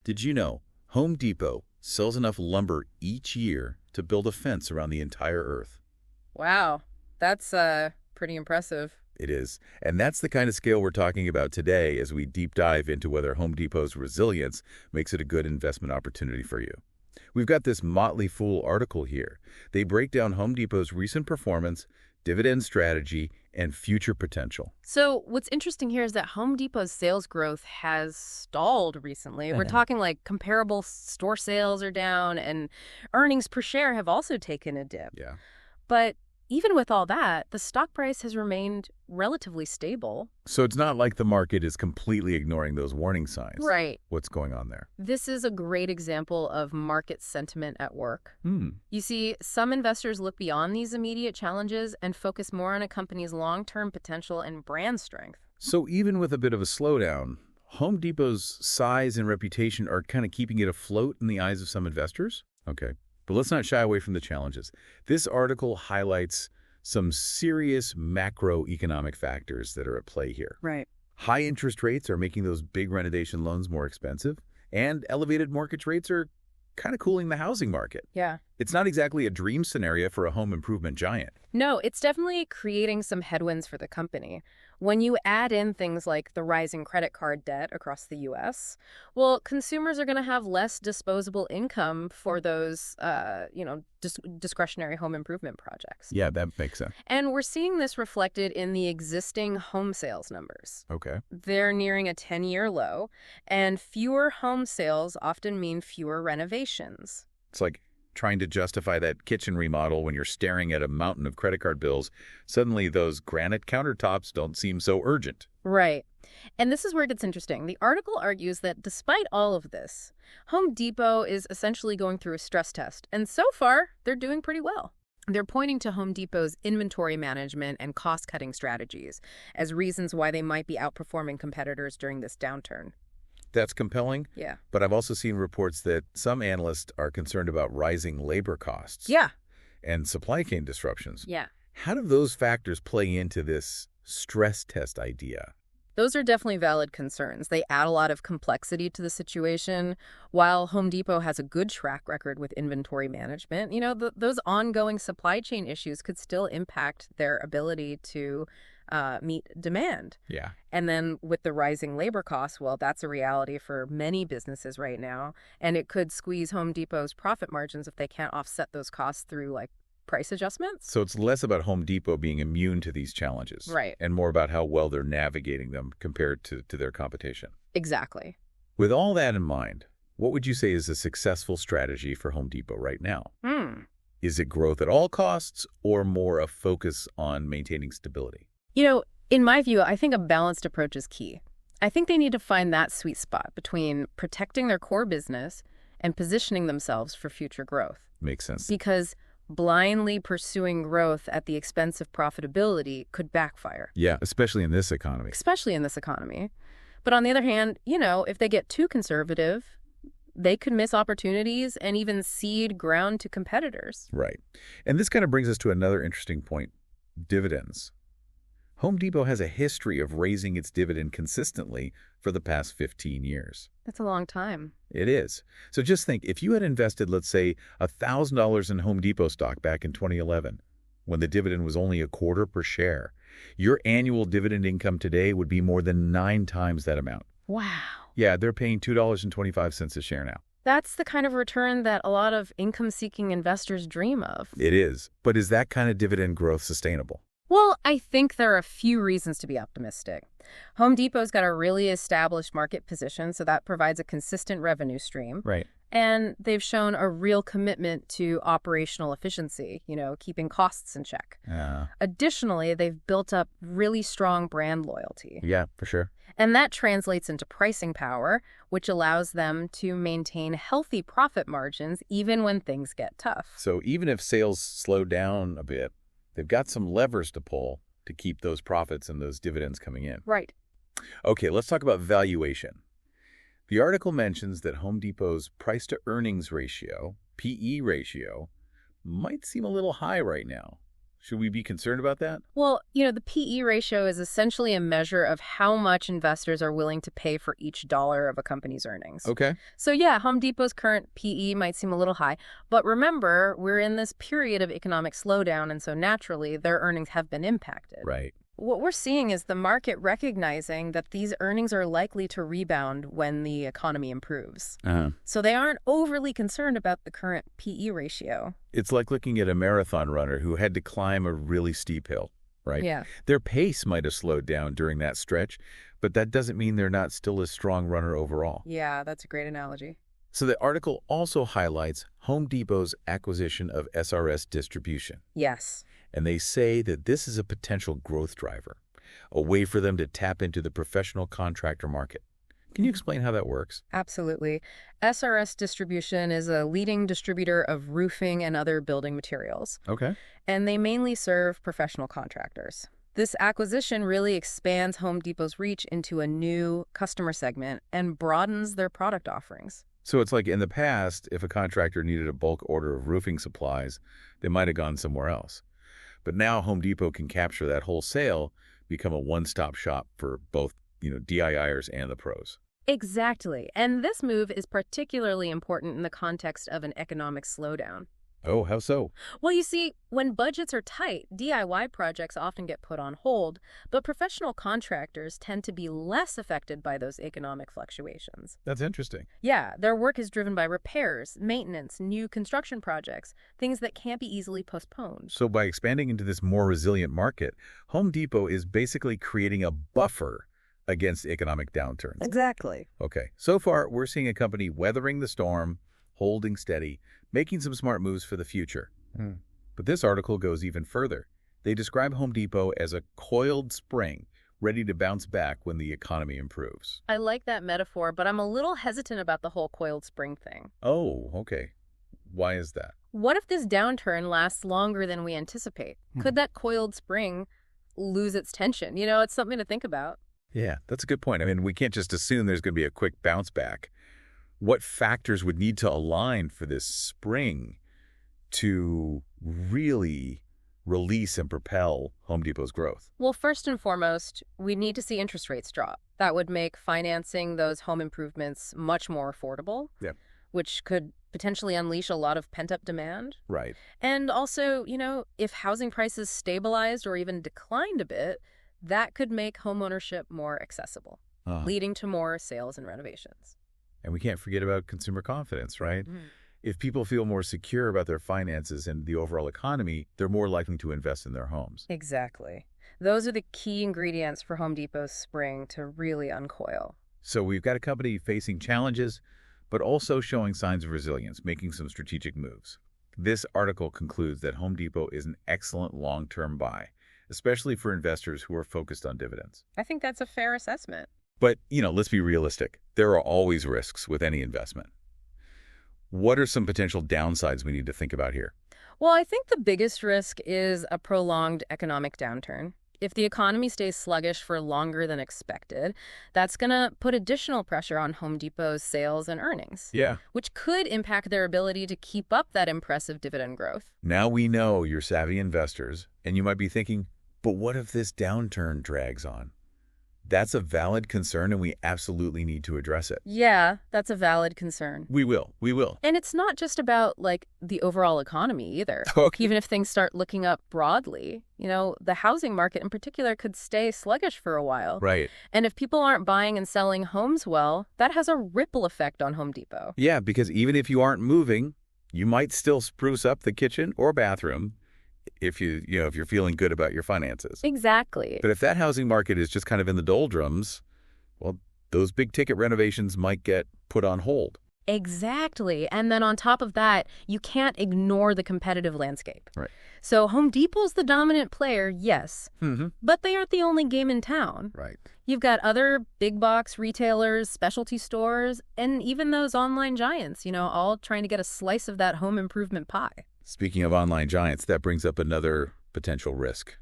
Did you know Home Depot sells enough lumber each year to build a fence around the entire Earth? Wow, that's pretty impressive. It is. And that's the kind of scale we're talking about today as we deep dive into whether Home Depot's resilience makes it a good investment opportunity for you. We've got this Motley Fool article here. They break down Home Depot's recent performance, dividend strategy, and future potential. So what's interesting here is that Home Depot's sales growth has stalled recently. We're talking like comparable store sales are down and earnings per share have also taken a dip. Yeah. But even with all that, the stock price has remained relatively stable. So it's not like the market is completely ignoring those warning signs. Right. What's going on there? This is a great example of market sentiment at work. Hmm. You see, some investors look beyond these immediate challenges and focus more on a company's long-term potential and brand strength. So even with a bit of a slowdown, Home Depot's size and reputation are kind of keeping it afloat in the eyes of some investors? Okay. But let's not shy away from the challenges. This article highlights some serious macroeconomic factors that are at play here. Right. High interest rates are making those big renovation loans more expensive, and elevated mortgage rates are kind of cooling the housing market. Yeah. It's not exactly a dream scenario for a home improvement giant. No, it's definitely creating some headwinds for the company. When you add in things like the rising credit card debt across the U.S., well, consumers are going to have less disposable income for those, discretionary home improvement projects. Yeah, that makes sense. And we're seeing this reflected in the existing home sales numbers. Okay. They're nearing a 10-year low, and fewer home sales often mean fewer renovations. It's like trying to justify that kitchen remodel when you're staring at a mountain of credit card bills. Suddenly, those granite countertops don't seem so urgent. Right. And this is where it gets interesting. The article argues that despite all of this, Home Depot is essentially going through a stress test. And so far, they're doing pretty well. They're pointing to Home Depot's inventory management and cost-cutting strategies as reasons why they might be outperforming competitors during this downturn. That's compelling. Yeah. But I've also seen reports that some analysts are concerned about rising labor costs. Yeah. And supply chain disruptions. Yeah. How do those factors play into this stress test idea? Those are definitely valid concerns. They add a lot of complexity to the situation. While Home Depot has a good track record with inventory management, those ongoing supply chain issues could still impact their ability to meet demand. Yeah. And then with the rising labor costs, well, that's a reality for many businesses right now. And it could squeeze Home Depot's profit margins if they can't offset those costs through price adjustments. So it's less about Home Depot being immune to these challenges. Right. And more about how well they're navigating them compared to their competition. Exactly. With all that in mind, what would you say is a successful strategy for Home Depot right now? Is it growth at all costs or more a focus on maintaining stability? In my view, I think a balanced approach is key. I think they need to find that sweet spot between protecting their core business and positioning themselves for future growth. Makes sense. Because blindly pursuing growth at the expense of profitability could backfire. Yeah, especially in this economy. But on the other hand, if they get too conservative, they could miss opportunities and even cede ground to competitors. Right. And this kind of brings us to another interesting point, dividends. Home Depot has a history of raising its dividend consistently for the past 15 years. That's a long time. It is. So just think, if you had invested, let's say, $1,000 in Home Depot stock back in 2011, when the dividend was only $0.25 per share, your annual dividend income today would be more than 9 times that amount. Wow. Yeah, they're paying $2.25 a share now. That's the kind of return that a lot of income-seeking investors dream of. It is. But is that kind of dividend growth sustainable? Well, I think there are a few reasons to be optimistic. Home Depot's got a really established market position, so that provides a consistent revenue stream. Right. And they've shown a real commitment to operational efficiency, keeping costs in check. Additionally, they've built up really strong brand loyalty. Yeah, for sure. And that translates into pricing power, which allows them to maintain healthy profit margins even when things get tough. So even if sales slow down a bit, they've got some levers to pull to keep those profits and those dividends coming in. Right. Okay, let's talk about valuation. The article mentions that Home Depot's price-to-earnings ratio, PE ratio, might seem a little high right now. Should we be concerned about that? Well, the PE ratio is essentially a measure of how much investors are willing to pay for each dollar of a company's earnings. Okay. So yeah, Home Depot's current PE might seem a little high, but remember, we're in this period of economic slowdown, and so naturally, their earnings have been impacted. Right. What we're seeing is the market recognizing that these earnings are likely to rebound when the economy improves. So they aren't overly concerned about the current PE ratio. It's like looking at a marathon runner who had to climb a really steep hill, right? Yeah. Their pace might have slowed down during that stretch, but that doesn't mean they're not still a strong runner overall. Yeah, that's a great analogy. So the article also highlights Home Depot's acquisition of SRS Distribution. Yes. And they say that this is a potential growth driver, a way for them to tap into the professional contractor market. Can you explain how that works? Absolutely. SRS Distribution is a leading distributor of roofing and other building materials. Okay. And they mainly serve professional contractors. This acquisition really expands Home Depot's reach into a new customer segment and broadens their product offerings. So it's like in the past, if a contractor needed a bulk order of roofing supplies, they might have gone somewhere else. But now Home Depot can capture that whole sale, become a one-stop shop for both, DIYers and the pros. Exactly. And this move is particularly important in the context of an economic slowdown. Oh, how so? Well, you see, when budgets are tight, DIY projects often get put on hold, but professional contractors tend to be less affected by those economic fluctuations. That's interesting. Yeah, their work is driven by repairs, maintenance, new construction projects, things that can't be easily postponed. So by expanding into this more resilient market, Home Depot is basically creating a buffer against economic downturns. Exactly. Okay, so far we're seeing a company weathering the storm, holding steady, making some smart moves for the future. But this article goes even further. They describe Home Depot as a coiled spring, ready to bounce back when the economy improves. I like that metaphor, but I'm a little hesitant about the whole coiled spring thing. Oh, okay. Why is that? What if this downturn lasts longer than we anticipate? Could that coiled spring lose its tension? It's something to think about. Yeah, that's a good point. I mean, we can't just assume there's going to be a quick bounce back. What factors would need to align for this spring to really release and propel Home Depot's growth? Well, first and foremost, we need to see interest rates drop. That would make financing those home improvements much more affordable, which could potentially unleash a lot of pent-up demand. Right. And also, if housing prices stabilized or even declined a bit, that could make homeownership more accessible, leading to more sales and renovations. And we can't forget about consumer confidence, right? If people feel more secure about their finances and the overall economy, they're more likely to invest in their homes. Exactly. Those are the key ingredients for Home Depot's spring to really uncoil. So we've got a company facing challenges, but also showing signs of resilience, making some strategic moves. This article concludes that Home Depot is an excellent long-term buy, especially for investors who are focused on dividends. I think that's a fair assessment. But, let's be realistic. There are always risks with any investment. What are some potential downsides we need to think about here? Well, I think the biggest risk is a prolonged economic downturn. If the economy stays sluggish for longer than expected, that's going to put additional pressure on Home Depot's sales and earnings. Yeah. Which could impact their ability to keep up that impressive dividend growth. Now we know you're savvy investors, and you might be thinking, but what if this downturn drags on? That's a valid concern, and we absolutely need to address it. Yeah, that's a valid concern. We will. And it's not just about, the overall economy either. Okay. Even if things start looking up broadly, the housing market in particular could stay sluggish for a while. Right. And if people aren't buying and selling homes well, that has a ripple effect on Home Depot. Yeah, because even if you aren't moving, you might still spruce up the kitchen or bathroom if you're feeling good about your finances. Exactly. But if that housing market is just kind of in the doldrums, well, those big ticket renovations might get put on hold. Exactly. And then on top of that, you can't ignore the competitive landscape. Right. So Home Depot's the dominant player, yes, but they aren't the only game in town. Right. You've got other big box retailers, specialty stores, and even those online giants, all trying to get a slice of that home improvement pie. Speaking of online giants, that brings up another potential risk: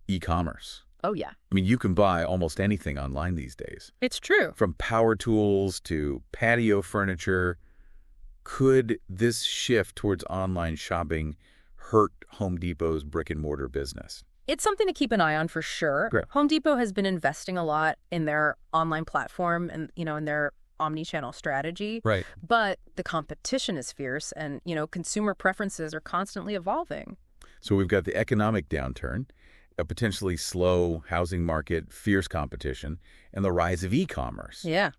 e-commerce. Oh, yeah. I mean, you can buy almost anything online these days. It's true. From power tools to patio furniture. Could this shift towards online shopping hurt Home Depot's brick-and-mortar business? It's something to keep an eye on for sure. Great. Home Depot has been investing a lot in their online platform and, in their omni-channel strategy. Right. But the competition is fierce and, consumer preferences are constantly evolving. So we've got the economic downturn, a potentially slow housing market, fierce competition, and the rise of e-commerce. Yeah.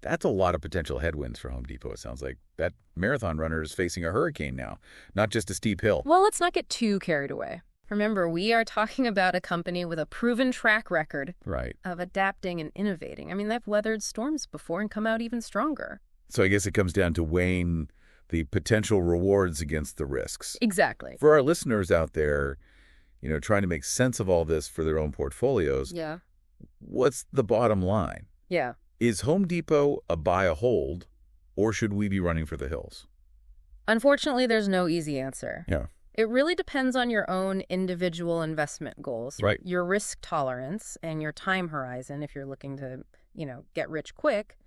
That's a lot of potential headwinds for Home Depot, it sounds like. That marathon runner is facing a hurricane now, not just a steep hill. Well, let's not get too carried away. Remember, we are talking about a company with a proven track record of adapting and innovating. I mean, they've weathered storms before and come out even stronger. So I guess it comes down to weighing the potential rewards against the risks. Exactly. For our listeners out there, trying to make sense of all this for their own portfolios, what's the bottom line? Yeah. Is Home Depot a buy or hold, or should we be running for the hills? Unfortunately, there's no easy answer. Yeah. It really depends on your own individual investment goals, your risk tolerance, and your time horizon if you're looking to, get rich quick.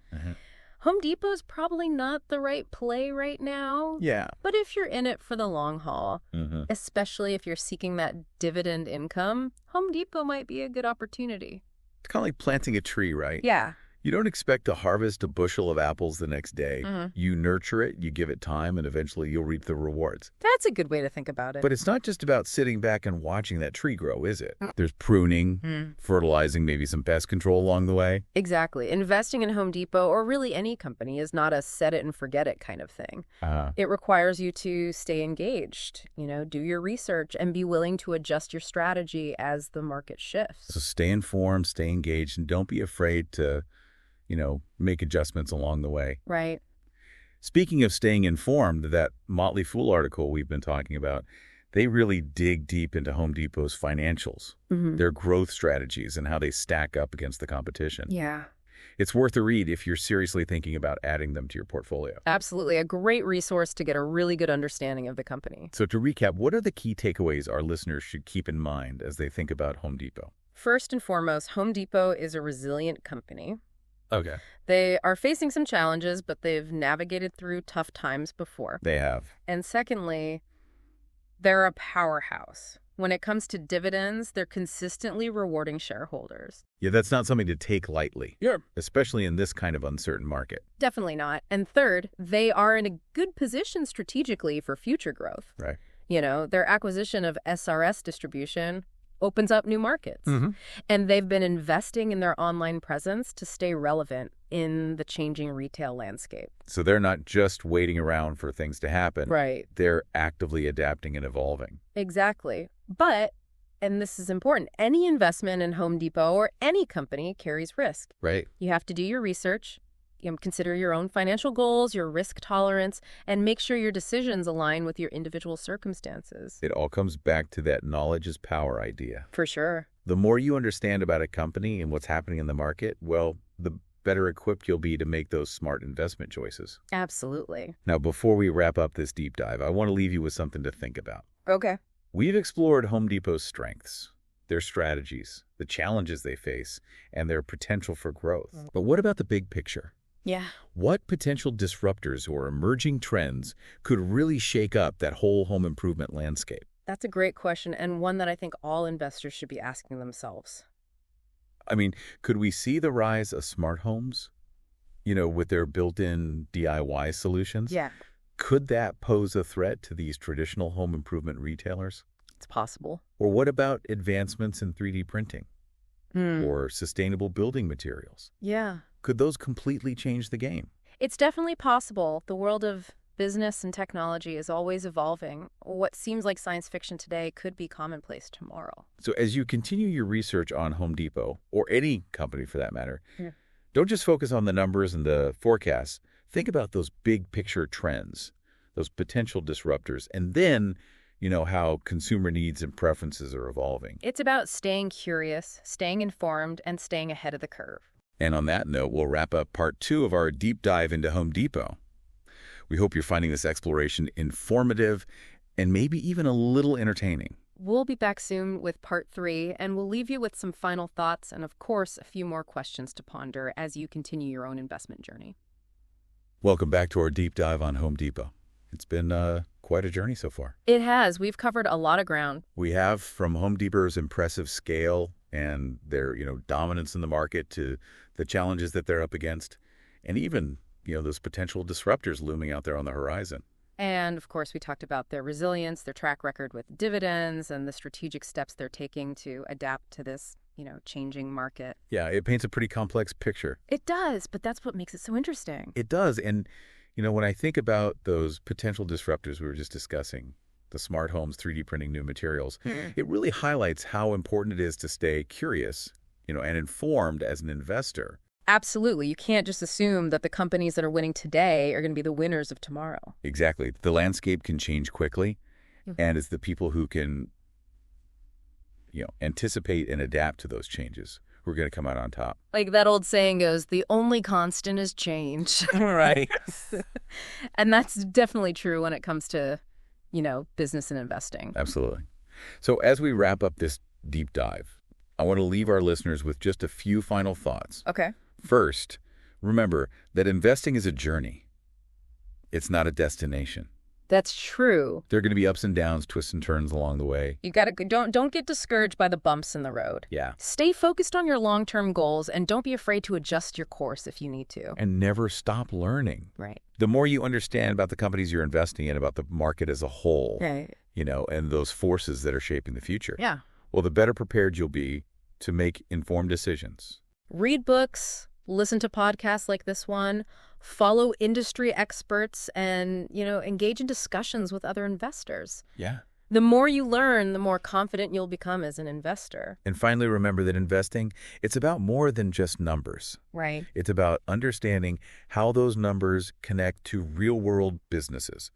Home Depot's probably not the right play right now. Yeah. But if you're in it for the long haul, especially if you're seeking that dividend income, Home Depot might be a good opportunity. It's kind of like planting a tree, right? Yeah. You don't expect to harvest a bushel of apples the next day. You nurture it, you give it time, and eventually you'll reap the rewards. That's a good way to think about it. But it's not just about sitting back and watching that tree grow, is it? There's pruning, fertilizing, maybe some pest control along the way. Exactly. Investing in Home Depot, or really any company, is not a set it and forget it kind of thing. It requires you to stay engaged, do your research, and be willing to adjust your strategy as the market shifts. So stay informed, stay engaged, and don't be afraid to make adjustments along the way. Right. Speaking of staying informed, that Motley Fool article we've been talking about, they really dig deep into Home Depot's financials, their growth strategies, and how they stack up against the competition. Yeah. It's worth a read if you're seriously thinking about adding them to your portfolio. Absolutely. A great resource to get a really good understanding of the company. So to recap, what are the key takeaways our listeners should keep in mind as they think about Home Depot? First and foremost, Home Depot is a resilient company. Okay. They are facing some challenges, but they've navigated through tough times before. They have. And secondly, they're a powerhouse. When it comes to dividends, they're consistently rewarding shareholders. Yeah, that's not something to take lightly. Yeah. Especially in this kind of uncertain market. Definitely not. And third, they are in a good position strategically for future growth. Right. Their acquisition of SRS Distribution opens up new markets. And they've been investing in their online presence to stay relevant in the changing retail landscape. So they're not just waiting around for things to happen. Right. They're actively adapting and evolving. Exactly. But, and this is important, any investment in Home Depot or any company carries risk. Right. You have to do your research, consider your own financial goals, your risk tolerance, and make sure your decisions align with your individual circumstances. It all comes back to that knowledge is power idea. For sure. The more you understand about a company and what's happening in the market, well, the better equipped you'll be to make those smart investment choices. Absolutely. Now, before we wrap up this deep dive, I want to leave you with something to think about. Okay. We've explored Home Depot's strengths, their strategies, the challenges they face, and their potential for growth. But what about the big picture? Yeah. What potential disruptors or emerging trends could really shake up that whole home improvement landscape? That's a great question, and one that I think all investors should be asking themselves. I mean, could we see the rise of smart homes, with their built-in DIY solutions? Yeah. Could that pose a threat to these traditional home improvement retailers? It's possible. Or what about advancements in 3D printing or sustainable building materials? Yeah. Could those completely change the game? It's definitely possible. The world of business and technology is always evolving. What seems like science fiction today could be commonplace tomorrow. So as you continue your research on Home Depot, or any company for that matter, don't just focus on the numbers and the forecasts. Think about those big picture trends, those potential disruptors, and then, how consumer needs and preferences are evolving. It's about staying curious, staying informed, and staying ahead of the curve. And on that note, we'll wrap up part 2 of our deep dive into Home Depot. We hope you're finding this exploration informative and maybe even a little entertaining. We'll be back soon with part 3, and we'll leave you with some final thoughts and, of course, a few more questions to ponder as you continue your own investment journey. Welcome back to our deep dive on Home Depot. It's been quite a journey so far. It has. We've covered a lot of ground. We have from Home Depot's impressive scale and their, dominance in the market to the challenges that they're up against, and even, those potential disruptors looming out there on the horizon. And, of course, we talked about their resilience, their track record with dividends, and the strategic steps they're taking to adapt to this, changing market. Yeah, it paints a pretty complex picture. It does, but that's what makes it so interesting. It does. And, when I think about those potential disruptors we were just discussing, the smart homes, 3D printing new materials, it really highlights how important it is to stay curious, and informed as an investor. Absolutely. You can't just assume that the companies that are winning today are going to be the winners of tomorrow. Exactly. The landscape can change quickly, and it's the people who can, anticipate and adapt to those changes who are going to come out on top. Like that old saying goes, the only constant is change. Right. And that's definitely true when it comes to, business and investing. Absolutely. So as we wrap up this deep dive, I want to leave our listeners with just a few final thoughts. Okay. First, remember that investing is a journey. It's not a destination. That's true. There are going to be ups and downs, twists and turns along the way. You got to don't get discouraged by the bumps in the road. Yeah. Stay focused on your long-term goals and don't be afraid to adjust your course if you need to. And never stop learning. Right. The more you understand about the companies you're investing in, about the market as a whole, Right. And those forces that are shaping the future. Yeah. Well, the better prepared you'll be to make informed decisions. Read books, listen to podcasts like this one, follow industry experts, and, engage in discussions with other investors. Yeah. The more you learn, the more confident you'll become as an investor. And finally, remember that investing, it's about more than just numbers. Right. It's about understanding how those numbers connect to real-world businesses,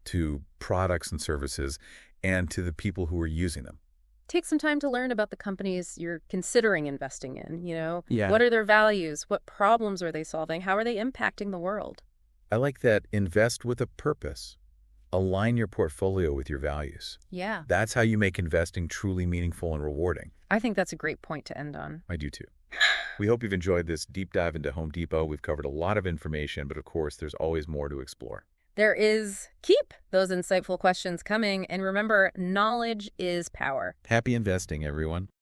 to products and services, and to the people who are using them. Take some time to learn about the companies you're considering investing in, Yeah. What are their values? What problems are they solving? How are they impacting the world? I like that. Invest with a purpose. Align your portfolio with your values. Yeah. That's how you make investing truly meaningful and rewarding. I think that's a great point to end on. I do too. We hope you've enjoyed this deep dive into Home Depot. We've covered a lot of information, but of course, there's always more to explore. There is. Keep those insightful questions coming. And remember, knowledge is power. Happy investing, everyone.